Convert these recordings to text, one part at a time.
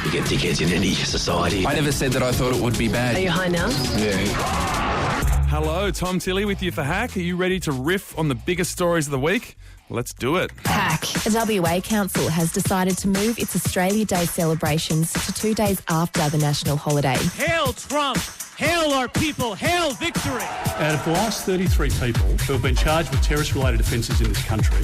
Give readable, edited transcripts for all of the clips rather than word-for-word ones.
You get dickheads in any society. I never said that I thought it would be bad. Are you high now? Yeah. Hello, Tom Tilley with you for Hack. Are you ready to riff on the biggest stories of the week? Let's do it. Hack. The WA Council has decided to move its Australia Day celebrations to 2 days after the national holiday. Hail Trump! Hail our people! Hail victory! Out of the last 33 people who have been charged with terrorist-related offences in this country,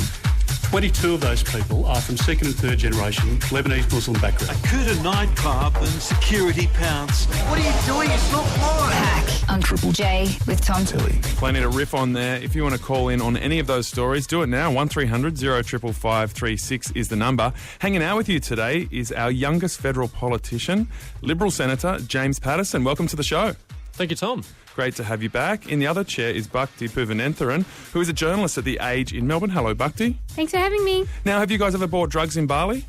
22 of those people are from second and third generation Lebanese Muslim background. A coup to nightclub and security pounce. What are you doing? It's not mine. Hack on Triple J with Tom Tilley. Plenty to riff on there. If you want to call in on any of those stories, do it now. 1300 0555 36 is the number. Hanging out with you today is our youngest federal politician, Liberal Senator James Paterson. Welcome to the show. Thank you, Tom. Great to have you back. In the other chair is Bhakti Puvanentharan, who is a journalist at The Age in Melbourne. Hello, Bhakti. Thanks for having me. Now, have you guys ever bought drugs in Bali?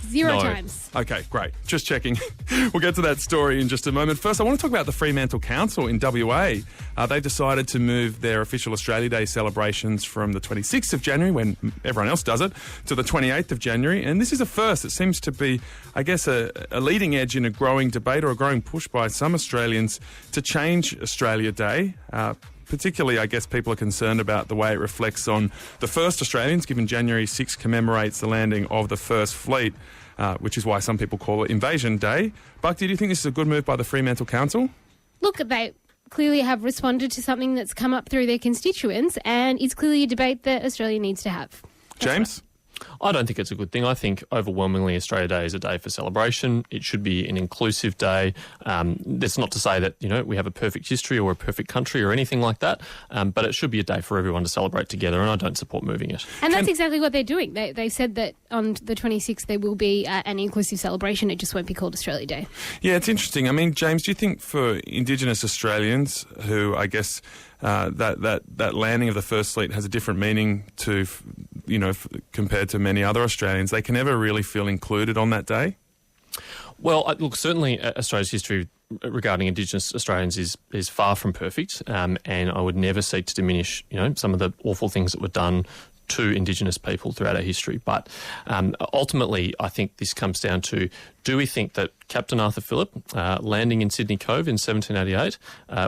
Zero times. Okay, great. Just checking. We'll get to that story in just a moment. First, I want to talk about the Fremantle Council in WA. They've decided to move their official Australia Day celebrations from the 26th of January, when everyone else does it, to the 28th of January. And this is a first. It seems to be, I guess, a leading edge in a growing debate or a growing push by some Australians to change Australia Day. Particularly, I guess, people are concerned about the way it reflects on the first Australians, given January 6 commemorates the landing of the First Fleet, which is why some people call it Invasion Day. Bhakti, do you think this is a good move by the Fremantle Council? Look, they clearly have responded to something that's come up through their constituents, and it's clearly a debate that Australia needs to have. James? I don't think it's a good thing. I think overwhelmingly Australia Day is a day for celebration. It should be an inclusive day. That's not to say that, we have a perfect history or a perfect country or anything like that, but it should be a day for everyone to celebrate together, and I don't support moving it. And that's exactly what they're doing. They said that on the 26th there will be an inclusive celebration. It just won't be called Australia Day. Yeah, it's interesting. I mean, James, do you think for Indigenous Australians who, I guess, that landing of the First Fleet has a different meaning to, compared to many other Australians, they can never really feel included on that day? Well, look, certainly Australia's history regarding Indigenous Australians is far from perfect, and I would never seek to diminish, some of the awful things that were done to Indigenous people throughout our history. But ultimately, I think this comes down to, do we think that Captain Arthur Phillip landing in Sydney Cove in 1788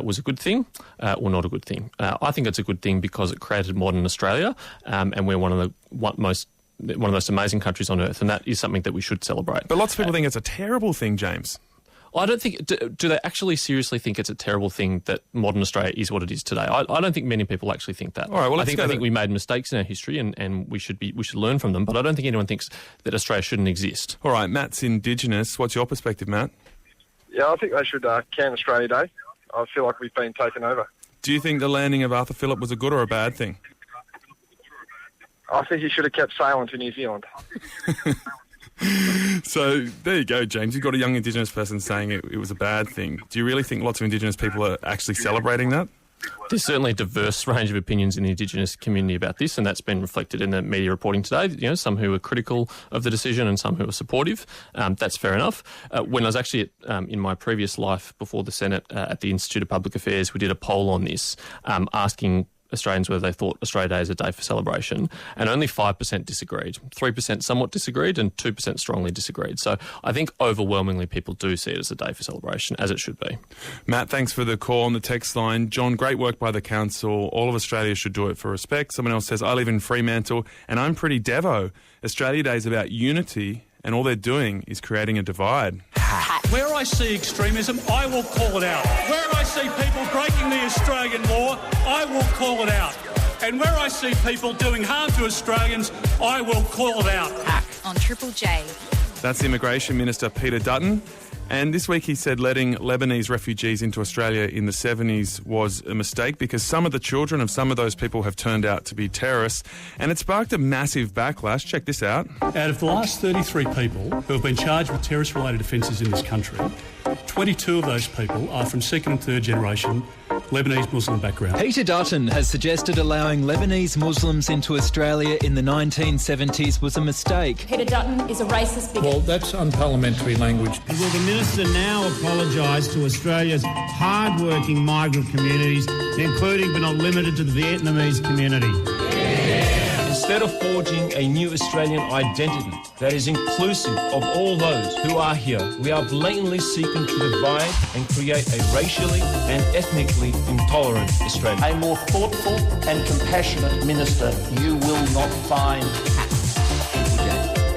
was a good thing or not a good thing? I think it's a good thing because it created modern Australia, and we're one of the most amazing countries on earth, and that is something that we should celebrate. But lots of people think it's a terrible thing, James. I don't think... Do they actually seriously think it's a terrible thing that modern Australia is what it is today? I don't think many people actually think that. All right, well, I think we made mistakes in our history, and we should learn from them. But I don't think anyone thinks that Australia shouldn't exist. All right, Matt's Indigenous. What's your perspective, Matt? Yeah, I think they should can Australia Day. I feel like we've been taken over. Do you think the landing of Arthur Phillip was a good or a bad thing? I think he should have kept sailing to New Zealand. So there you go, James. You've got a young Indigenous person saying it was a bad thing. Do you really think lots of Indigenous people are actually celebrating that? There's certainly a diverse range of opinions in the Indigenous community about this, and that's been reflected in the media reporting today. Some who are critical of the decision and some who are supportive. That's fair enough. When I was actually in my previous life before the Senate at the Institute of Public Affairs, we did a poll on this, asking Australians whether they thought Australia Day is a day for celebration, and only 5% disagreed. 3% somewhat disagreed, and 2% strongly disagreed. So I think overwhelmingly people do see it as a day for celebration, as it should be. Matt, thanks for the call on the text line. John, great work by the council. All of Australia should do it for respect. Someone else says, I live in Fremantle and I'm pretty devo. Australia Day is about unity, and all they're doing is creating a divide. Where I see extremism, I will call it out. Where I see people breaking the Australian law, I will call it out. And where I see people doing harm to Australians, I will call it out. Hack on Triple J. That's Immigration Minister Peter Dutton. And this week he said letting Lebanese refugees into Australia in the 70s was a mistake because some of the children of some of those people have turned out to be terrorists. And it sparked a massive backlash. Check this out. Out of the last 33 people who have been charged with terrorist-related offences in this country, 22 of those people are from second and third generation Lebanese Muslim background. Peter Dutton has suggested allowing Lebanese Muslims into Australia in the 1970s was a mistake. Peter Dutton is a racist bigot. Well, that's unparliamentary language. Will the Minister now apologise to Australia's hard-working migrant communities, including but not limited to the Vietnamese community? Yes. Instead of forging a new Australian identity that is inclusive of all those who are here, we are blatantly seeking to divide and create a racially and ethnically intolerant Australia. A more thoughtful and compassionate minister you will not find.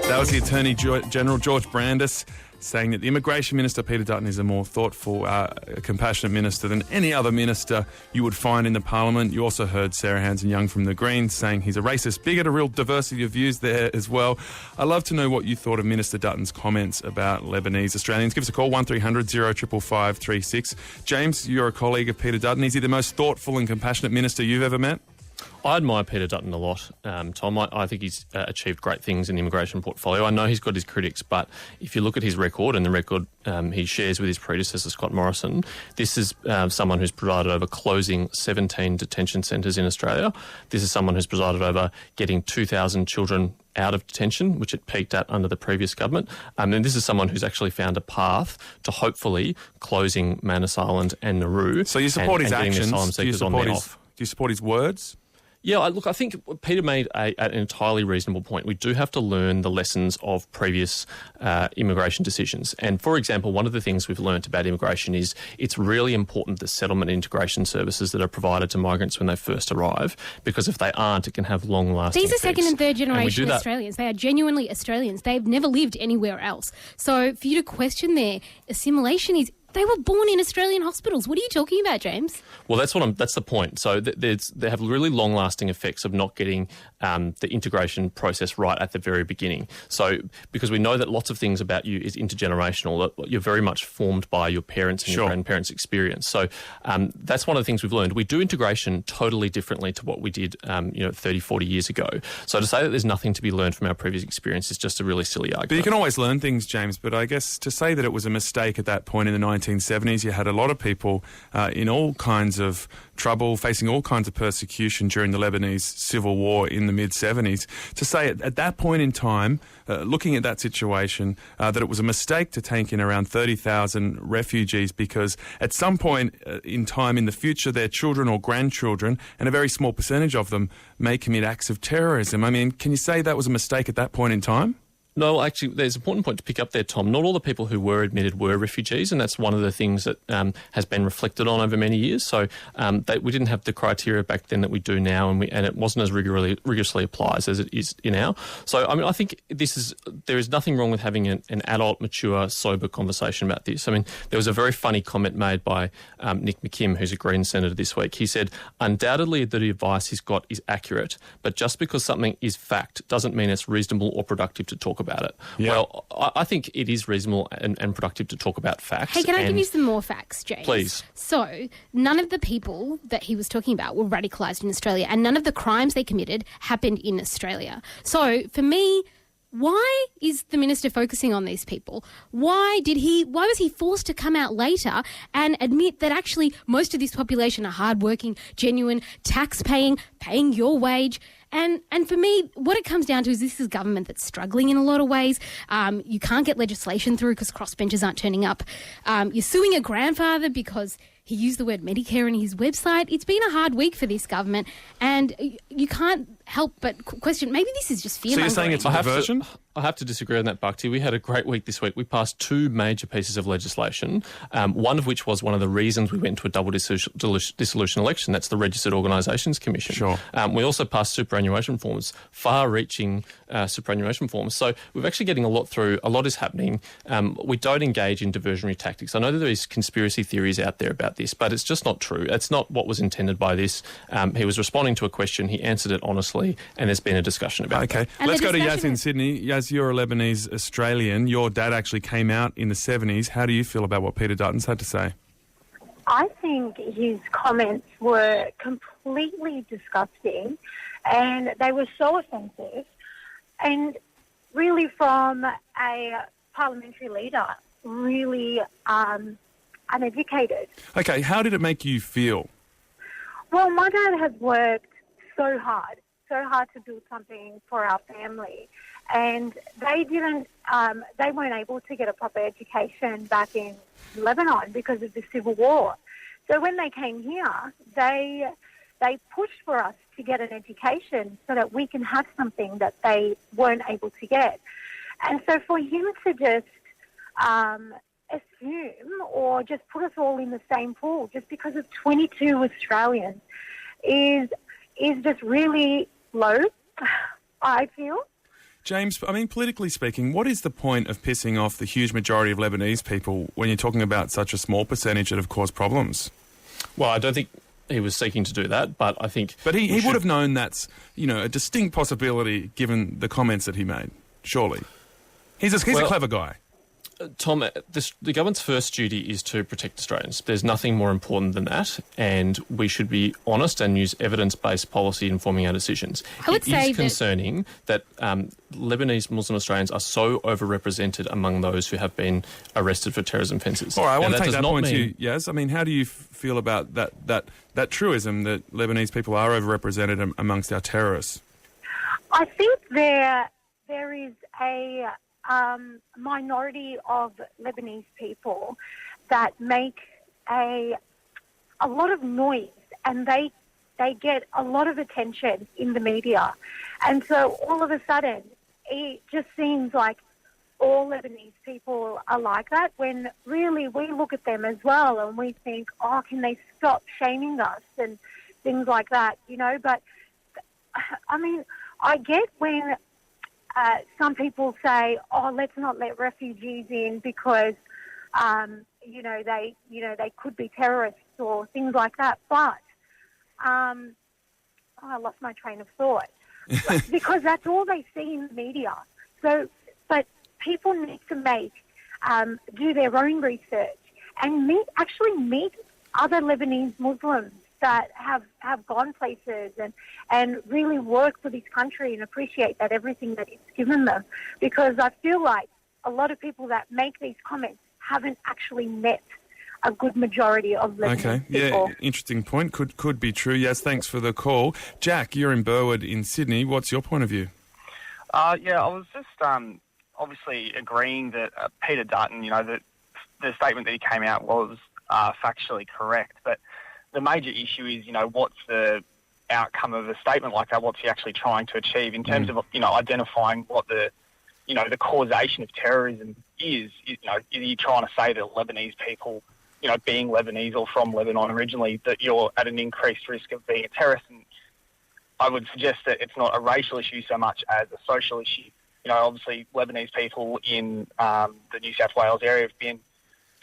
That was the Attorney General George Brandis saying that the Immigration Minister, Peter Dutton, is a more thoughtful, compassionate minister than any other minister you would find in the Parliament. You also heard Sarah Hanson-Young from the Greens saying he's a racist bigot, a real diversity of views there as well. I'd love to know what you thought of Minister Dutton's comments about Lebanese Australians. Give us a call, 1300 0555 36. James, you're a colleague of Peter Dutton. Is he the most thoughtful and compassionate minister you've ever met? I admire Peter Dutton a lot, Tom. I think he's achieved great things in the immigration portfolio. I know he's got his critics, but if you look at his record and the record he shares with his predecessor, Scott Morrison, this is someone who's presided over closing 17 detention centres in Australia. This is someone who's presided over getting 2,000 children out of detention, which it peaked at under the previous government. And this is someone who's actually found a path to hopefully closing Manus Island and Nauru. So you support his actions? Do you support his words? Yeah, I think Peter made an entirely reasonable point. We do have to learn the lessons of previous immigration decisions. And, for example, one of the things we've learnt about immigration is it's really important the settlement integration services that are provided to migrants when they first arrive, because if they aren't, it can have long-lasting effects. These are second and third generation and Australians. They are genuinely Australians. They've never lived anywhere else. So for you to question their assimilation is... They were born in Australian hospitals. What are you talking about, James? Well, that's the point. So they have really long-lasting effects of not getting the integration process right at the very beginning. So because we know that lots of things about you is intergenerational, that you're very much formed by your parents and your grandparents' experience. So that's one of the things we've learned. We do integration totally differently to what we did 30, 40 years ago. So to say that there's nothing to be learned from our previous experience is just a really silly argument. But you can always learn things, James, but I guess to say that it was a mistake at that point in the 1970s, you had a lot of people in all kinds of trouble, facing all kinds of persecution during the Lebanese civil war in the mid-70s. To say at that point in time, looking at that situation, that it was a mistake to take in around 30,000 refugees because at some point in time in the future, their children or grandchildren, and a very small percentage of them, may commit acts of terrorism. I mean, can you say that was a mistake at that point in time? No, actually, there's an important point to pick up there, Tom. Not all the people who were admitted were refugees, and that's one of the things that has been reflected on over many years. So we didn't have the criteria back then that we do now, and it wasn't as rigorously applied as it is now. So, I mean, I think there is nothing wrong with having an adult, mature, sober conversation about this. I mean, there was a very funny comment made by Nick McKim, who's a Greens senator this week. He said, undoubtedly the advice he's got is accurate, but just because something is fact doesn't mean it's reasonable or productive to talk about it. Yeah. Well, I think it is reasonable and productive to talk about facts. Hey, can I give you some more facts, James? Please. So, none of the people that he was talking about were radicalised in Australia, and none of the crimes they committed happened in Australia. So, for me, why is the minister focusing on these people? Why was he forced to come out later and admit that actually most of this population are hardworking, genuine, tax-paying, paying your wage? And for me, what it comes down to is this is a government that's struggling in a lot of ways. You can't get legislation through because crossbenchers aren't turning up. You're suing a grandfather because he used the word Medicare on his website. It's been a hard week for this government, and you can't help but question, maybe this is just fear-mongering. So you're saying it's a diversion? I have to disagree on that, Bhakti. We had a great week this week. We passed two major pieces of legislation, one of which was one of the reasons we went to a double dissolution election. That's the Registered Organisations Commission. Sure. We also passed superannuation reforms, far-reaching superannuation reforms. So we're actually getting a lot through. A lot is happening. We don't engage in diversionary tactics. I know that there is conspiracy theories out there about this, but it's just not true. It's not what was intended by this. He was responding to a question. He answered it honestly, and there's been a discussion about it. Okay. Let's go to Yaz in Sydney. Yaz, you're a Lebanese Australian. Your dad actually came out in the 70s. How do you feel about what Peter Dutton's had to say? I think his comments were completely disgusting and they were so offensive, and really from a parliamentary leader, really uneducated. Okay, how did it make you feel? Well, my dad has worked so hard to build something for our family, and they weren't able to get a proper education back in Lebanon because of the civil war. So when they came here, they pushed for us to get an education so that we can have something that they weren't able to get. And so for him to just assume or just put us all in the same pool just because of 22 Australians is just really low, I feel. James, I mean, politically speaking, what is the point of pissing off the huge majority of Lebanese people when you're talking about such a small percentage that have caused problems? Well, I don't think he was seeking to do that, but I think... But he would have known that's, a distinct possibility given the comments that he made, surely. He's a clever guy. Tom, the government's first duty is to protect Australians. There's nothing more important than that, and we should be honest and use evidence-based policy in forming our decisions. It is concerning that Lebanese Muslim Australians are so overrepresented among those who have been arrested for terrorism offences. All right, I want to take that point to you, Yaz. I mean, how do you feel about that truism that Lebanese people are overrepresented amongst our terrorists? I think there is a minority of Lebanese people that make a lot of noise, and they get a lot of attention in the media. And so all of a sudden, it just seems like all Lebanese people are like that, when really we look at them as well and we think, oh, can they stop shaming us and things like that, But, I mean, I get when... some people say, "Oh, let's not let refugees in because, they could be terrorists or things like that." But I lost my train of thought because that's all they see in the media. So, but people need to do their own research and meet other Lebanese Muslims that have gone places and really work for this country and appreciate that everything that it's given them. Because I feel like a lot of people that make these comments haven't actually met a good majority of Lebanese people. Yeah, interesting point. Could be true. Yes, thanks for the call. Jack, you're in Burwood in Sydney. What's your point of view? I was just obviously agreeing that Peter Dutton, that the statement that he came out was factually correct, but the major issue is, what's the outcome of a statement like that? What's he actually trying to achieve in terms of, identifying what the causation of terrorism is? Is he trying to say that Lebanese people, being Lebanese or from Lebanon originally, that you're at an increased risk of being a terrorist? And I would suggest that it's not a racial issue so much as a social issue. Obviously Lebanese people in the New South Wales area have been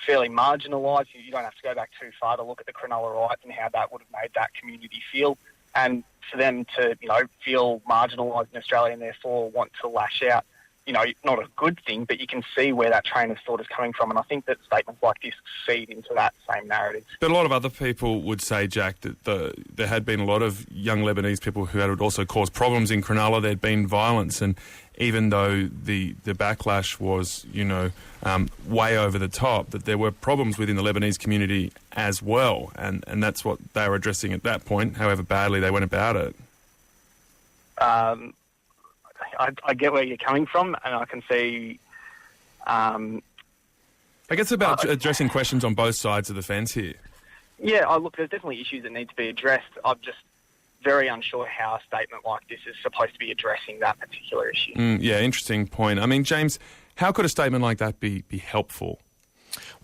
fairly marginalised. You don't have to go back too far to look at the Cronulla riots and how that would have made that community feel. And for them to, feel marginalised in Australia and therefore want to lash out, not a good thing, but you can see where that train of thought is coming from. And I think that statements like this feed into that same narrative. But a lot of other people would say, Jack, that there had been a lot of young Lebanese people who had also caused problems in Cronulla. There'd been violence, and even though the backlash was, way over the top, that there were problems within the Lebanese community as well. And that's what they were addressing at that point, however badly they went about it. I get where you're coming from, and I can see... I guess it's about addressing questions on both sides of the fence here. Yeah, look, there's definitely issues that need to be addressed. I'm just very unsure how a statement like this is supposed to be addressing that particular issue. Yeah, interesting point. I mean, James, how could a statement like that be helpful?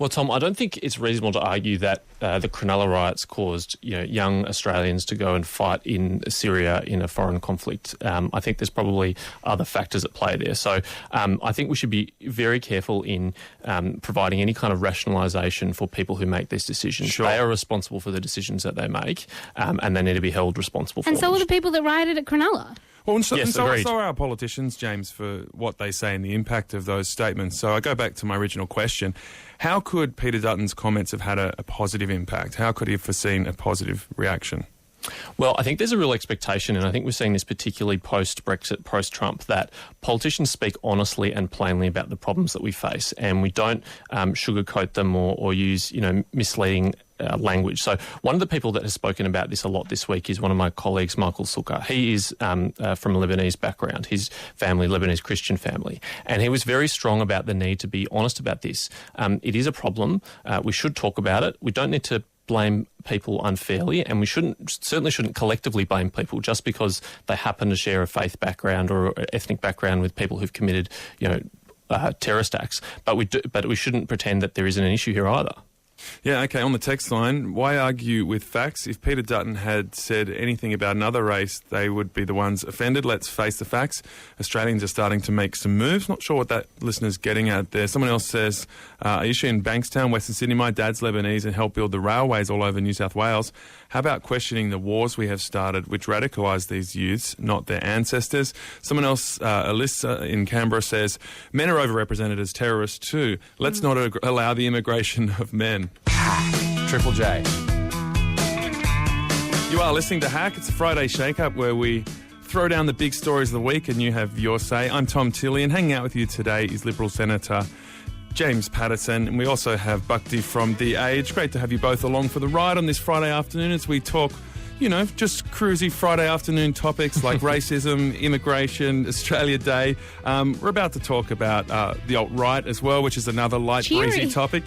Well, Tom, I don't think it's reasonable to argue that the Cronulla riots caused young Australians to go and fight in Syria in a foreign conflict. I think there's probably other factors at play there. So I think we should be very careful in providing any kind of rationalisation for people who make these decisions. Sure. They are responsible for the decisions that they make, and they need to be held responsible for them. And so are the people that rioted at Cronulla. Well, and so are our politicians, James, for what they say and the impact of those statements. So I go back to my original question. How could Peter Dutton's comments have had a positive impact? How could he have foreseen a positive reaction? Well, I think there's a real expectation, and I think we're seeing this particularly post-Brexit, post-Trump, that politicians speak honestly and plainly about the problems that we face, and we don't sugarcoat them or use, misleading language. So one of the people that has spoken about this a lot this week is one of my colleagues, Michael Sukkar. He is from a Lebanese background, his family, Lebanese Christian family, and he was very strong about the need to be honest about this. It is a problem. We should talk about it. We don't need to blame people unfairly, and we certainly shouldn't collectively blame people just because they happen to share a faith background or ethnic background with people who've committed, terrorist acts. But we shouldn't pretend that there isn't an issue here either. Yeah, okay, on the text line, why argue with facts? If Peter Dutton had said anything about another race, they would be the ones offended. Let's face the facts. Australians are starting to make some moves. Not sure what that listener's getting at there. Someone else says, issue in Bankstown, Western Sydney, my dad's Lebanese and helped build the railways all over New South Wales. How about questioning the wars we have started, which radicalise these youths, not their ancestors? Someone else, Alyssa in Canberra, says, men are overrepresented as terrorists too. Let's not allow the immigration of men. Triple J. You are listening to Hack. It's a Friday shake-up where we throw down the big stories of the week and you have your say. I'm Tom Tilley, and hanging out with you today is Liberal Senator James Paterson, and we also have Bhakti from The Age. Great to have you both along for the ride on this Friday afternoon as we talk, just cruisy Friday afternoon topics like racism, immigration, Australia Day. We're about to talk about the alt-right as well, which is another light, breezy topic.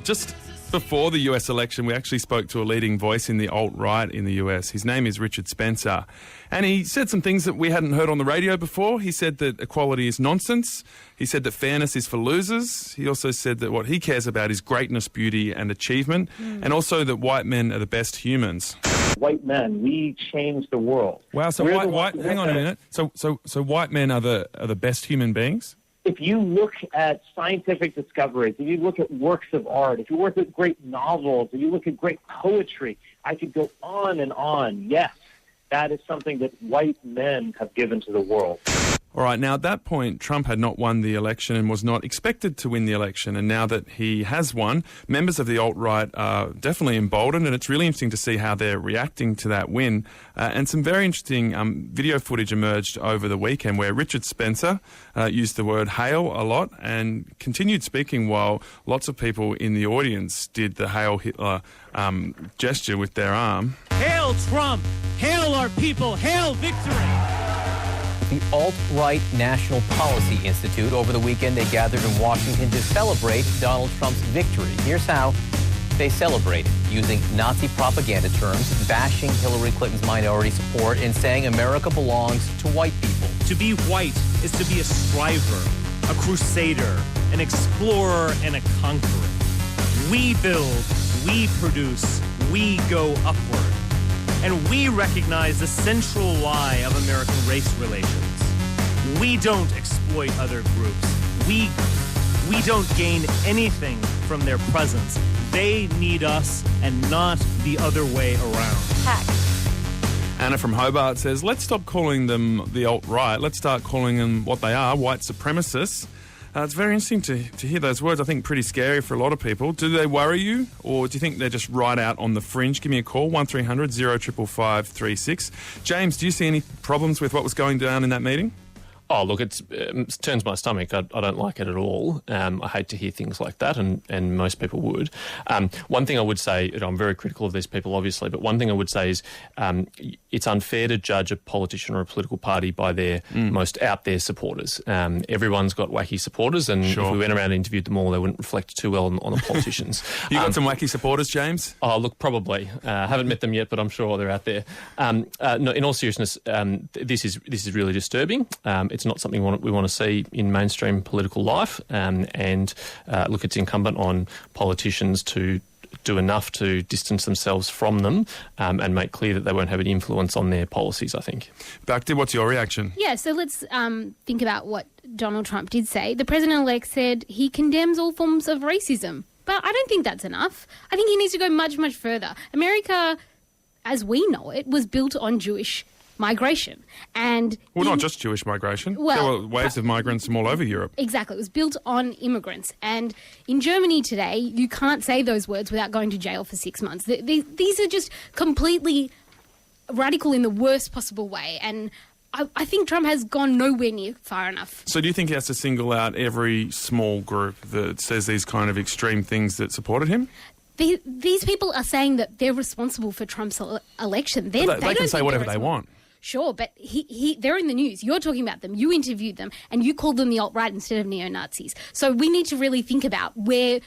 Just before the US election, we actually spoke to a leading voice in the alt-right in the US. His name is Richard Spencer. And he said some things that we hadn't heard on the radio before. He said that equality is nonsense. He said that fairness is for losers. He also said that what he cares about is greatness, beauty and achievement. And also that white men are the best humans. White men, we change the world. Wow, so hang on a minute. So white men are the best human beings? If you look at scientific discoveries, if you look at works of art, if you look at great novels, if you look at great poetry, I could go on and on. Yes, that is something that white men have given to the world. All right, now at that point, Trump had not won the election and was not expected to win the election. And now that he has won, members of the alt-right are definitely emboldened, and it's really interesting to see how they're reacting to that win. And some very interesting video footage emerged over the weekend where Richard Spencer used the word hail a lot and continued speaking while lots of people in the audience did the Hail Hitler gesture with their arm. Hail Trump! Hail our people! Hail victory! The Alt-Right National Policy Institute. Over the weekend, they gathered in Washington to celebrate Donald Trump's victory. Here's how they celebrated, using Nazi propaganda terms, bashing Hillary Clinton's minority support, and saying America belongs to white people. To be white is to be a striver, a crusader, an explorer, and a conqueror. We build, we produce, we go upward. And we recognize the central lie of American race relations. We don't exploit other groups. We don't gain anything from their presence. They need us and not the other way around. Hack. Anna from Hobart says, let's stop calling them the alt-right. Let's start calling them what they are, white supremacists. It's very interesting to hear those words. I think pretty scary for a lot of people. Do they worry you, or do you think they're just right out on the fringe? Give me a call, 1300 0555 36. James, do you see any problems with what was going down in that meeting? Oh, look, it turns my stomach. I don't like it at all. I hate to hear things like that, and most people would. One thing I would say, I'm very critical of these people, obviously, but one thing I would say is it's unfair to judge a politician or a political party by their most out there supporters. Everyone's got wacky supporters, and if we went around and interviewed them all, they wouldn't reflect too well on the politicians. You got some wacky supporters, James? Oh, look, probably. Haven't met them yet, but I'm sure they're out there. No, in all seriousness, this is really disturbing. It's not something we want to see in mainstream political life. Look, it's incumbent on politicians to do enough to distance themselves from them and make clear that they won't have any influence on their policies, I think. Bhakti, what's your reaction? Yeah, so let's think about what Donald Trump did say. The president-elect said he condemns all forms of racism. But I don't think that's enough. I think he needs to go much, much further. America, as we know it, was built on Jewish migration. And not just Jewish migration. Well, there were waves of migrants from all over Europe. Exactly. It was built on immigrants. And in Germany today, you can't say those words without going to jail for 6 months. These are just completely radical in the worst possible way. And I think Trump has gone nowhere near far enough. So do you think he has to single out every small group that says these kind of extreme things that supported him? These people are saying that they're responsible for Trump's election. They can say whatever they want. Sure, but they're in the news. You're talking about them. You interviewed them, and you called them the alt-right instead of neo-Nazis. So we need to really think about where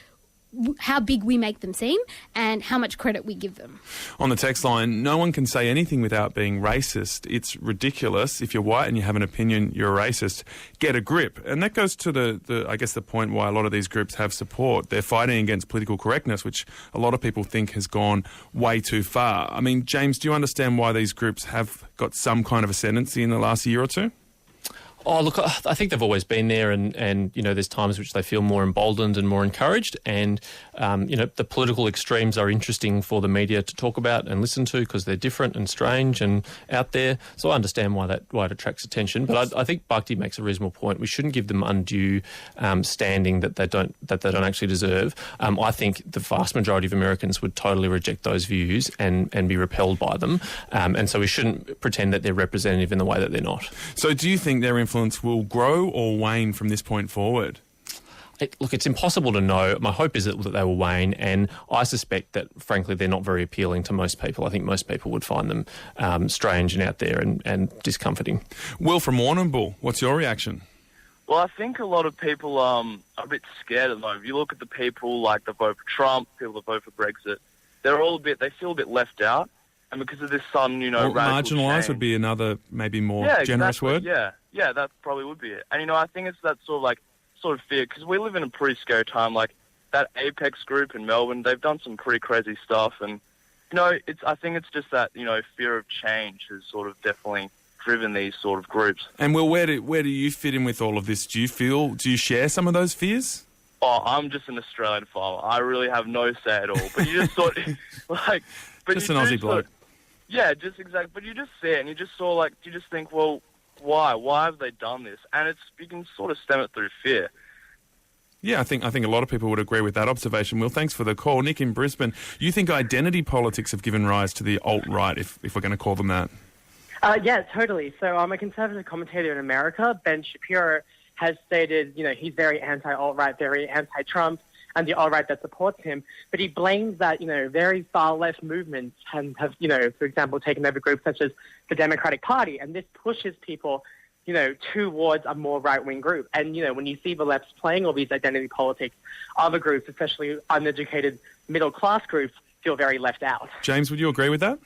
how big we make them seem and how much credit we give them. On the text line, no one can say anything without being racist. It's ridiculous. If you're white and you have an opinion, you're a racist. Get a grip. And that goes to the point why a lot of these groups have support. They're fighting against political correctness, which a lot of people think has gone way too far. I mean, James, do you understand why these groups have got some kind of ascendancy in the last year or two? Oh, look, I think they've always been there and you know, there's times which they feel more emboldened and more encouraged and, you know, the political extremes are interesting for the media to talk about and listen to because they're different and strange and out there. So I understand why it attracts attention. But I think Bhakti makes a reasonable point. We shouldn't give them undue standing that they don't actually deserve. I think the vast majority of Americans would totally reject those views and be repelled by them. And so we shouldn't pretend that they're representative in the way that they're not. So do you think their influence will grow or wane from this point forward? Look, it's impossible to know. My hope is that they will wane, and I suspect that, frankly, they're not very appealing to most people. I think most people would find them strange and out there and discomforting. Will from Warrnambool, what's your reaction? Well, I think a lot of people are a bit scared at the moment. If you look at the people like that vote for Trump, people that vote for Brexit, they feel a bit left out. And because of this sudden, radical marginalised change, would be another, maybe more generous word. Yeah, that probably would be it. And I think it's that sort of fear because we live in a pretty scary time. Like that Apex group in Melbourne, they've done some pretty crazy stuff, and I think it's just that fear of change has sort of definitely driven these sort of groups. And Will, where do you fit in with all of this? Do you share some of those fears? Oh, I'm just an Australian farmer. I really have no say at all. But you just sort of just an Aussie bloke. Yeah, just exactly. But you just see it, and you just think, well, why? Why have they done this? And you can sort of stem it through fear. Yeah, I think a lot of people would agree with that observation. Will, thanks for the call. Nick in Brisbane, you think identity politics have given rise to the alt-right, if we're going to call them that? Yeah, totally. So I'm a conservative commentator in America. Ben Shapiro has stated, he's very anti-alt-right, very anti-Trump, and the alt-right that supports him. But he blames that, very far-left movements have, for example, taken over groups such as the Democratic Party, and this pushes people, towards a more right-wing group. And, when you see the left playing all these identity politics, other groups, especially uneducated middle-class groups, feel very left out. James, would you agree with that?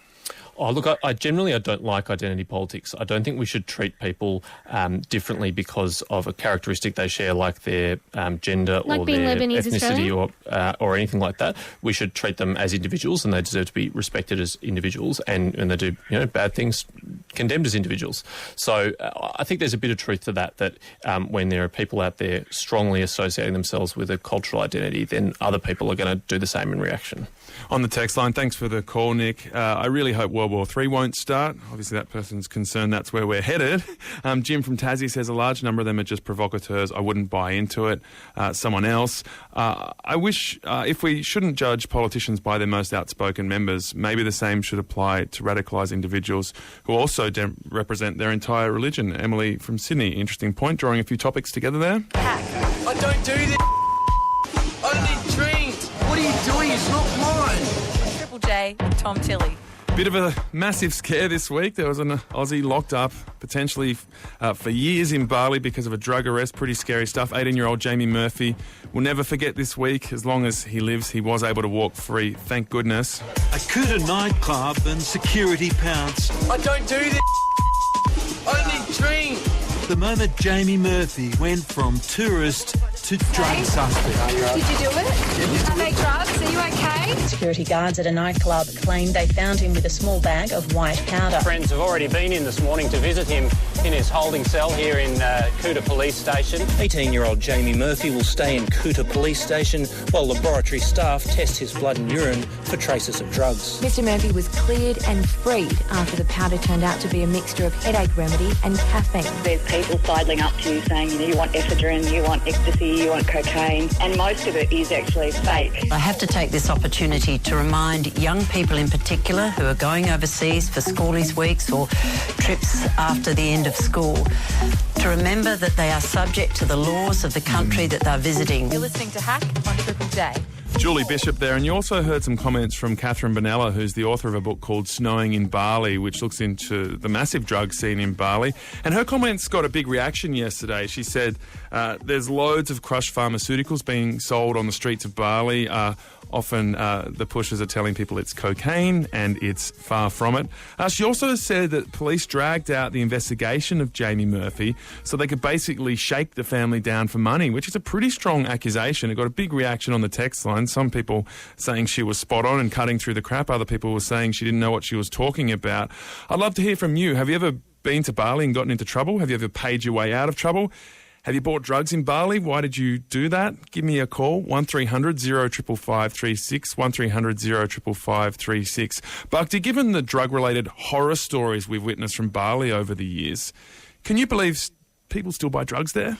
Oh, look, I generally don't like identity politics. I don't think we should treat people differently because of a characteristic they share, like their gender or their Lebanese ethnicity or anything like that. We should treat them as individuals, and they deserve to be respected as individuals. And when they do bad things, condemned as individuals. So I think there's a bit of truth to that when there are people out there strongly associating themselves with a cultural identity, then other people are going to do the same in reaction. On the text line, thanks for the call, Nick. I really hope World War III won't start. Obviously, that person's concerned that's where we're headed. Jim from Tassie says a large number of them are just provocateurs. I wouldn't buy into it. Someone else. I wish, if we shouldn't judge politicians by their most outspoken members, maybe the same should apply to radicalised individuals who also represent their entire religion. Emily from Sydney, interesting point, drawing a few topics together there. I don't do this. I don't need dreams. What are you doing? It's not mine. Triple J, Tom Tilley. Bit of a massive scare this week. There was an Aussie locked up potentially for years in Bali because of a drug arrest. Pretty scary stuff. 18-year-old Jamie Murphy will never forget this week. As long as he lives, he was able to walk free. Thank goodness. A Kuta nightclub and security pounce. I don't do this. I need dreams. The moment Jamie Murphy went from tourist to drug suspect. Did you do it? Are they drugs? Are you okay? Security guards at a nightclub claimed they found him with a small bag of white powder. Friends have already been in this morning to visit him in his holding cell here in Kuta Police Station. 18-year-old Jamie Murphy will stay in Kuta Police Station while laboratory staff test his blood and urine for traces of drugs. Mr Murphy was cleared and freed after the powder turned out to be a mixture of headache remedy and caffeine. There's people sidling up to you saying, you want ephedrine, you want ecstasy, you want cocaine, and most of it is actually fake. I have to take this opportunity to remind young people in particular who are going overseas for schoolies weeks or trips after the end of school to remember that they are subject to the laws of the country that they're visiting. You're listening to Hack on Triple J. Julie Bishop there, and you also heard some comments from Catherine Bonella, who's the author of a book called Snowing in Bali, which looks into the massive drug scene in Bali. And her comments got a big reaction yesterday. She said there's loads of crushed pharmaceuticals being sold on the streets of Bali. Often the pushers are telling people it's cocaine, and it's far from it. She also said that police dragged out the investigation of Jamie Murphy so they could basically shake the family down for money, which is a pretty strong accusation. It got a big reaction on the text line. Some people saying she was spot on and cutting through the crap. Other people were saying she didn't know what she was talking about. I'd love to hear from you. Have you ever been to Bali and gotten into trouble? Have you ever paid your way out of trouble? Have you bought drugs in Bali? Why did you do that? Give me a call, 1300 055536, 1300 055536. Bhakti, given the drug-related horror stories we've witnessed from Bali over the years, can you believe people still buy drugs there?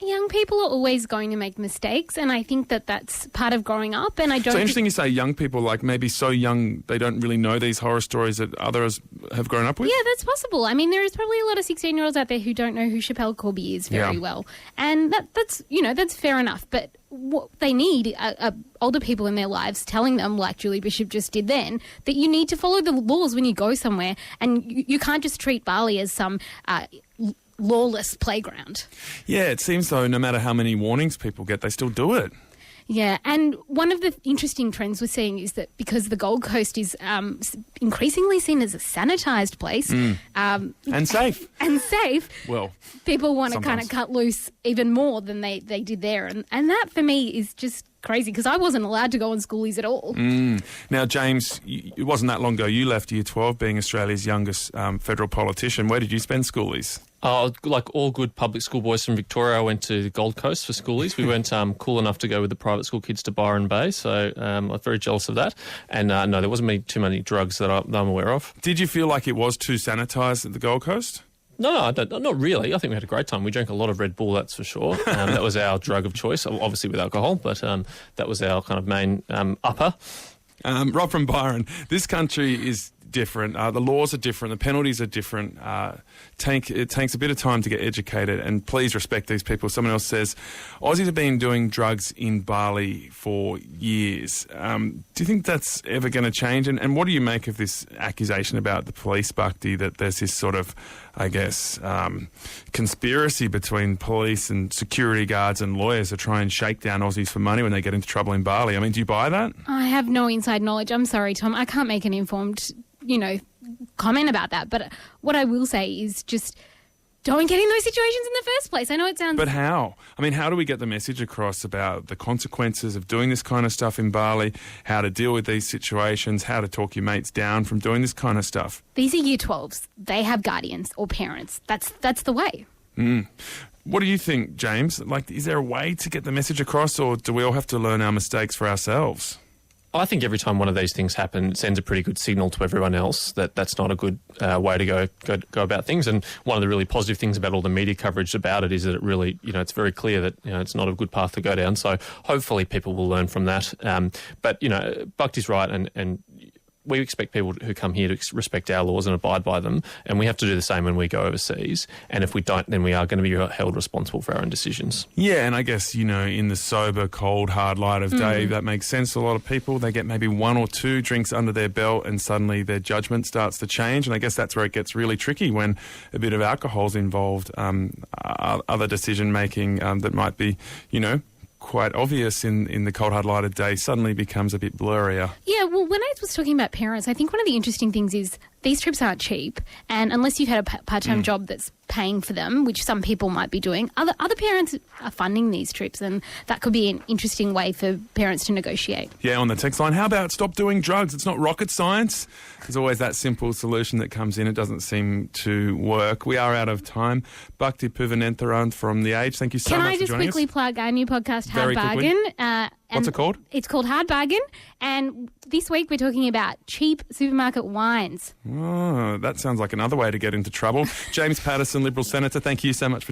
Young people are always going to make mistakes, and I think that that's part of growing up. And I don't. So interesting you say young people, like maybe so young they don't really know these horror stories that others have grown up with? Yeah, that's possible. I mean, there is probably a lot of 16-year-olds out there who don't know who Chappelle Corby is very well, and that's fair enough. But what they need are older people in their lives telling them, like Julie Bishop just did then, that you need to follow the laws when you go somewhere, and you can't just treat Bali as some lawless playground. Yeah, it seems though no matter how many warnings people get, they still do it. Yeah, and one of the interesting trends we're seeing is that because the Gold Coast is increasingly seen as a sanitised place. And safe. And safe. Well, people want to kind of cut loose even more than they did there. And that, for me, is just crazy because I wasn't allowed to go on schoolies at all. Now, James, it wasn't that long ago you left Year 12 being Australia's youngest federal politician. Where did you spend schoolies? Like all good public school boys from Victoria, I went to the Gold Coast for schoolies. We weren't cool enough to go with the private school kids to Byron Bay, so I was very jealous of that. And no, there wasn't too many drugs that I'm aware of. Did you feel like it was too sanitised at the Gold Coast? No, not really. I think we had a great time. We drank a lot of Red Bull, that's for sure. That was our drug of choice, obviously with alcohol, but that was our kind of main upper. Rob from Byron, this country is different. The laws are different. The penalties are different. It takes a bit of time to get educated, and please respect these people. Someone else says, Aussies have been doing drugs in Bali for years. Do you think that's ever going to change? And what do you make of this accusation about the police, Bhakti, that there's this sort of, I guess, conspiracy between police and security guards and lawyers to try and shake down Aussies for money when they get into trouble in Bali? I mean, do you buy that? I have no inside knowledge. I'm sorry, Tom. I can't make an informed comment about that. But what I will say is just don't get in those situations in the first place. I know it sounds... But how? I mean, how do we get the message across about the consequences of doing this kind of stuff in Bali, how to deal with these situations, how to talk your mates down from doing this kind of stuff? These are Year 12s. They have guardians or parents. That's the way. What do you think, James? Like, is there a way to get the message across, or do we all have to learn our mistakes for ourselves? I think every time one of these things happen, it sends a pretty good signal to everyone else that that's not a good way to go about things. And one of the really positive things about all the media coverage about it is that it really, it's very clear that it's not a good path to go down. So hopefully people will learn from that. But Bhakti's right, and we expect people who come here to respect our laws and abide by them, and we have to do the same when we go overseas. And if we don't, then we are going to be held responsible for our own decisions. Yeah, and I guess, in the sober, cold, hard light of day, that makes sense to a lot of people. They get maybe 1 or 2 drinks under their belt and suddenly their judgment starts to change. And I guess that's where it gets really tricky, when a bit of alcohol's involved, other decision-making that might be, quite obvious in the cold hard light of day suddenly becomes a bit blurrier. Yeah, well, when I was talking about parents, I think one of the interesting things is these trips aren't cheap, and unless you've had a part-time job that's paying for them, which some people might be doing, other parents are funding these trips, and that could be an interesting way for parents to negotiate. Yeah, on the text line, how about stop doing drugs? It's not rocket science. There's always that simple solution that comes in. It doesn't seem to work. We are out of time. Bhakti Puvanentharan from The Age, thank you so much for joining us. Can I just quickly plug our new podcast, Hard Bargain? What's it called? It's called Hard Bargain, and this week we're talking about cheap supermarket wines. Oh, that sounds like another way to get into trouble. James Paterson, Liberal Senator, thank you so much for